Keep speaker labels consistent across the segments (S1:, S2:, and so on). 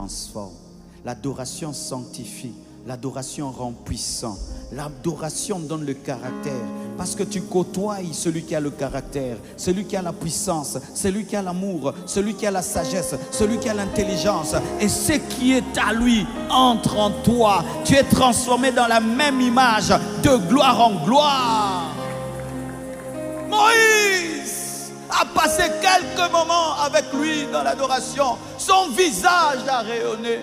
S1: transforme. L'adoration sanctifie. L'adoration rend puissant. L'adoration donne le caractère. Parce que tu côtoies celui qui a le caractère, celui qui a la puissance, celui qui a l'amour, celui qui a la sagesse, celui qui a l'intelligence. Et ce qui est à lui entre en toi. Tu es transformé dans la même image, de gloire en gloire. Moïse a passé quelques moments avec lui dans l'adoration. Son visage a rayonné.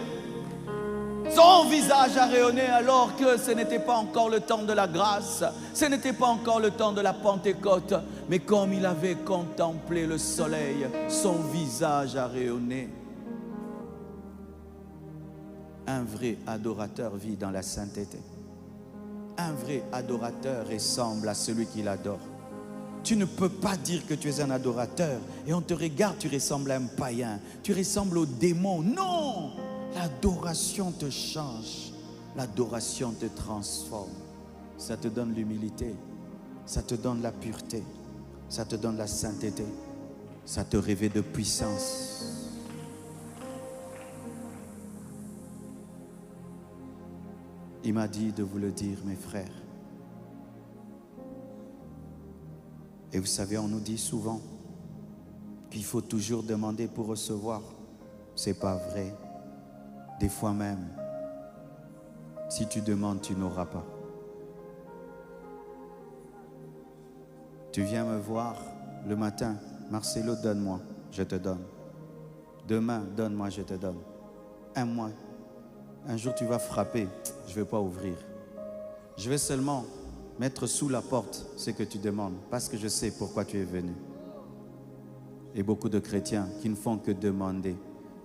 S1: Son visage a rayonné alors que ce n'était pas encore le temps de la grâce. Ce n'était pas encore le temps de la Pentecôte. Mais comme il avait contemplé le soleil, son visage a rayonné. Un vrai adorateur vit dans la sainteté. Un vrai adorateur ressemble à celui qui l'adore. Tu ne peux pas dire que tu es un adorateur et on te regarde, tu ressembles à un païen. Tu ressembles au démon. Non! L'adoration te change, l'adoration te transforme. Ça te donne l'humilité, ça te donne la pureté, ça te donne la sainteté, ça te revêt de puissance. Il m'a dit de vous le dire, mes frères. Et vous savez, on nous dit souvent qu'il faut toujours demander pour recevoir. C'est pas vrai. Des fois même, si tu demandes, tu n'auras pas. Tu viens me voir le matin, Marcelo, donne-moi, je te donne. Demain, donne-moi, je te donne. Un mois, un jour tu vas frapper, je ne vais pas ouvrir. Je vais seulement mettre sous la porte ce que tu demandes, parce que je sais pourquoi tu es venu. Et beaucoup de chrétiens qui ne font que demander,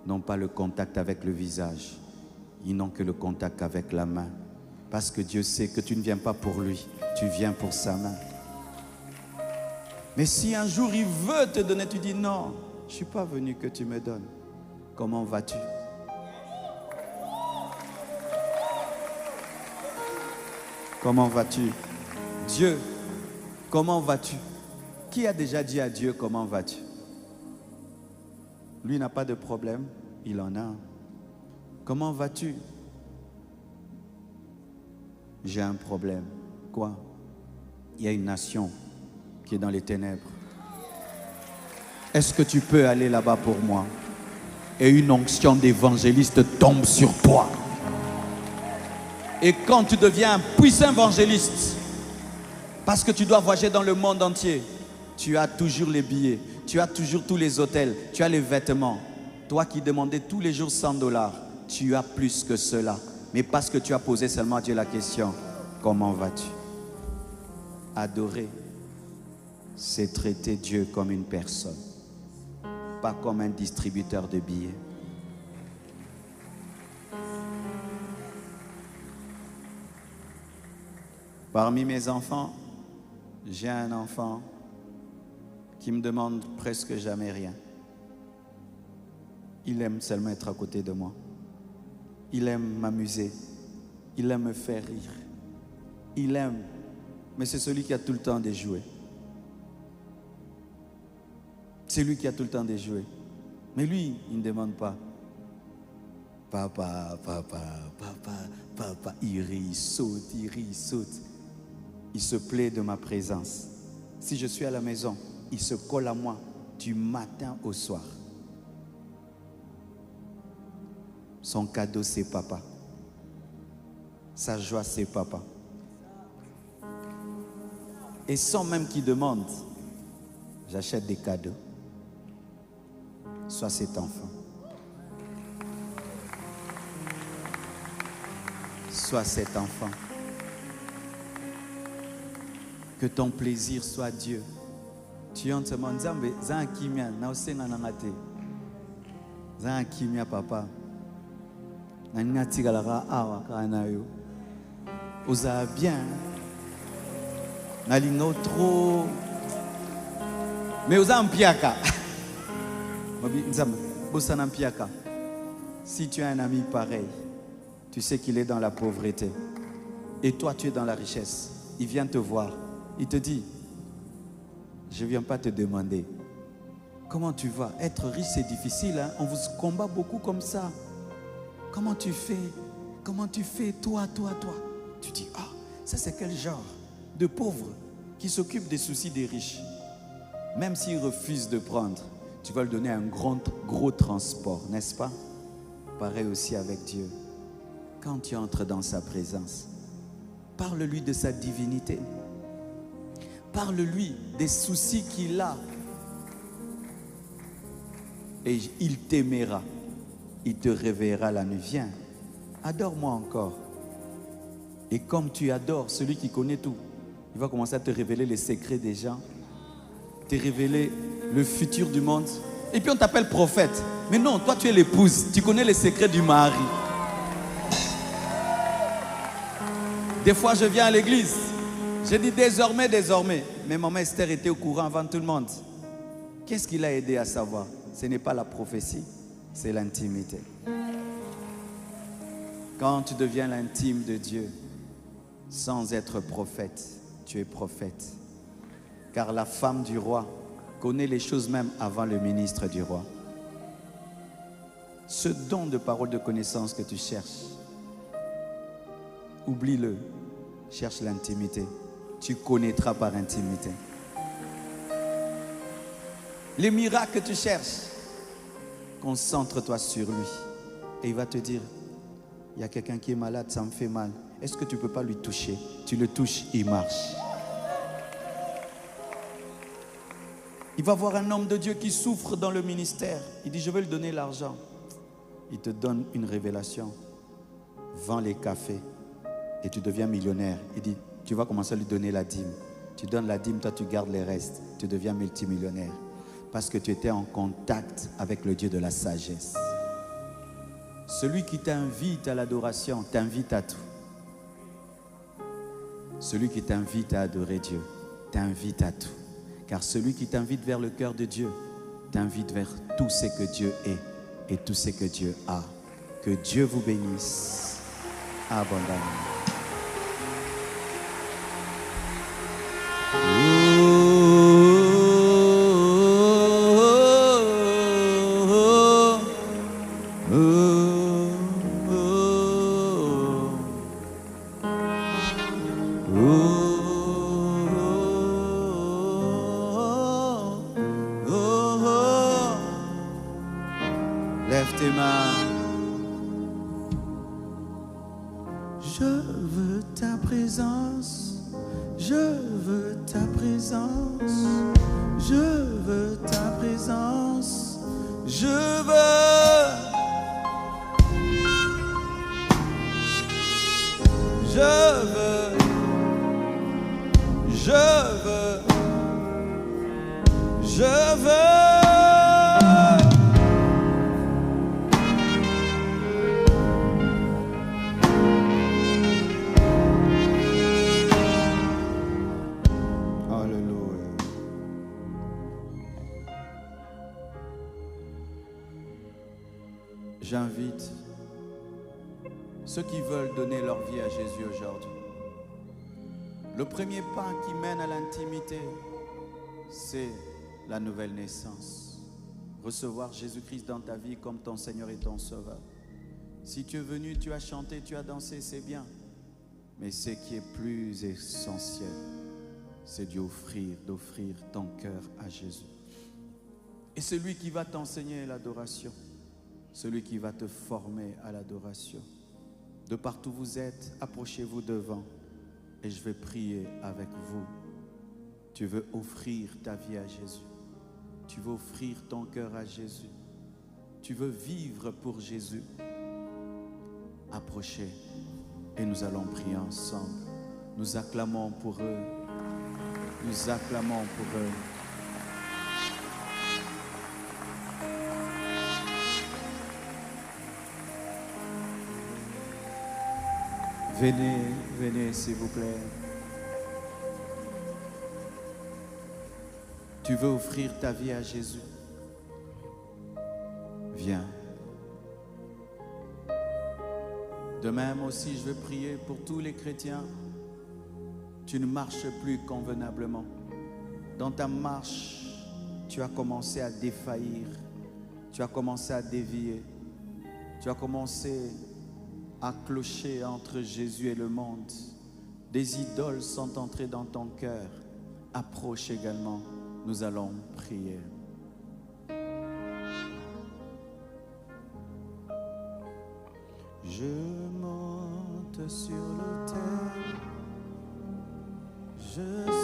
S1: n'ont pas le contact avec le visage. Ils n'ont que le contact avec la main. Parce que Dieu sait que tu ne viens pas pour lui, tu viens pour sa main. Mais si un jour il veut te donner, tu dis non, je ne suis pas venu que tu me donnes. Comment vas-tu? Comment vas-tu? Dieu, comment vas-tu? Qui a déjà dit à Dieu comment vas-tu? Lui n'a pas de problème, il en a un. Comment vas-tu? J'ai un problème. Quoi? Il y a une nation qui est dans les ténèbres. Est-ce que tu peux aller là-bas pour moi? Et une onction d'évangéliste tombe sur toi. Et quand tu deviens un puissant évangéliste, parce que tu dois voyager dans le monde entier, tu as toujours les billets, tu as toujours tous les hôtels, tu as les vêtements. Toi qui demandais tous les jours $100, tu as plus que cela. Mais parce que tu as posé seulement à Dieu la question, comment vas-tu? Adorer, c'est traiter Dieu comme une personne, pas comme un distributeur de billets. Parmi mes enfants, j'ai un enfant qui me demande presque jamais rien. Il aime seulement être à côté de moi. Il aime m'amuser. Il aime me faire rire. Il aime. Mais c'est celui qui a tout le temps des jouets. C'est lui qui a tout le temps des jouets. Mais lui, il ne demande pas. Papa, papa, papa, papa. Il rit, il saute, il rit, il saute. Il se plaît de ma présence. Si je suis à la maison, il se colle à moi du matin au soir. Son cadeau, c'est papa. Sa joie, c'est papa. Et sans même qu'il demande, j'achète des cadeaux. Sois cet enfant. Sois cet enfant. Que ton plaisir soit Dieu. Tu entends ce monde, Zan kimia, na osenga nangate. Zan kimia papa. Na ngati galara awa kana yo. Oza bien. Na lingo trop. Mais oza mpiaka. Mabi nzamba, bosana mpiaka. Si tu as un ami pareil, tu sais qu'il est dans la pauvreté. Et toi tu es dans la richesse. Il vient te voir. Il te dit, je ne viens pas te demander comment tu vas. Être riche, c'est difficile. Hein? On vous combat beaucoup comme ça. Comment tu fais? Comment tu fais, toi? Tu dis, ah, ça c'est quel genre de pauvre qui s'occupe des soucis des riches? Même s'il refuse de prendre, tu vas lui donner un gros transport, n'est-ce pas? Pareil aussi avec Dieu. Quand tu entres dans sa présence, parle-lui de sa divinité. Parle-lui des soucis qu'il a. Et il t'aimera. Il te réveillera la nuit. Viens, adore-moi encore. Et comme tu adores celui qui connaît tout, il va commencer à te révéler les secrets des gens, te révéler le futur du monde. Et puis on t'appelle prophète. Mais non, toi tu es l'épouse, tu connais les secrets du mari. Des fois je viens à l'église, je dis désormais. Mais maman Esther était au courant avant tout le monde. Qu'est-ce qui l'a aidé à savoir? Ce n'est pas la prophétie, c'est l'intimité. Quand tu deviens l'intime de Dieu, sans être prophète, tu es prophète. Car la femme du roi connaît les choses même avant le ministre du roi. Ce don de parole de connaissance que tu cherches, oublie-le, cherche l'intimité. Tu connaîtras par intimité. Les miracles que tu cherches, concentre-toi sur lui. Et il va te dire, il y a quelqu'un qui est malade, ça me fait mal. Est-ce que tu ne peux pas lui toucher? Tu le touches, il marche. Il va voir un homme de Dieu qui souffre dans le ministère. Il dit, je vais lui donner l'argent. Il te donne une révélation. Vends les cafés et tu deviens millionnaire. Il dit, tu vas commencer à lui donner la dîme. Tu donnes la dîme, toi tu gardes les restes. Tu deviens multimillionnaire. Parce que tu étais en contact avec le Dieu de la sagesse. Celui qui t'invite à l'adoration t'invite à tout. Celui qui t'invite à adorer Dieu t'invite à tout. Car celui qui t'invite vers le cœur de Dieu t'invite vers tout ce que Dieu est et tout ce que Dieu a. Que Dieu vous bénisse abondamment. Lève tes mains. Je veux ta présence. Je veux ta présence. Je veux ta présence. Je veux. Je veux. Je veux. Je veux. J'invite ceux qui veulent donner leur vie à Jésus aujourd'hui. Le premier pas qui mène à l'intimité, c'est la nouvelle naissance. Recevoir Jésus-Christ dans ta vie comme ton Seigneur et ton Sauveur. Si tu es venu, tu as chanté, tu as dansé, c'est bien. Mais ce qui est plus essentiel, c'est d'offrir ton cœur à Jésus. Et celui qui va t'enseigner l'adoration, celui qui va te former à l'adoration. De partout où vous êtes, approchez-vous devant et je vais prier avec vous. Tu veux offrir ta vie à Jésus. Tu veux offrir ton cœur à Jésus. Tu veux vivre pour Jésus. Approchez et nous allons prier ensemble. Nous acclamons pour eux. Nous acclamons pour eux. Venez, venez s'il vous plaît. Tu veux offrir ta vie à Jésus? Viens. De même aussi, je veux prier pour tous les chrétiens. Tu ne marches plus convenablement. Dans ta marche, tu as commencé à défaillir. Tu as commencé à dévier. Tu as commencé à clocher entre Jésus et le monde. Des idoles sont entrées dans ton cœur. Approche également. Nous allons prier. Je monte sur l'autel. Je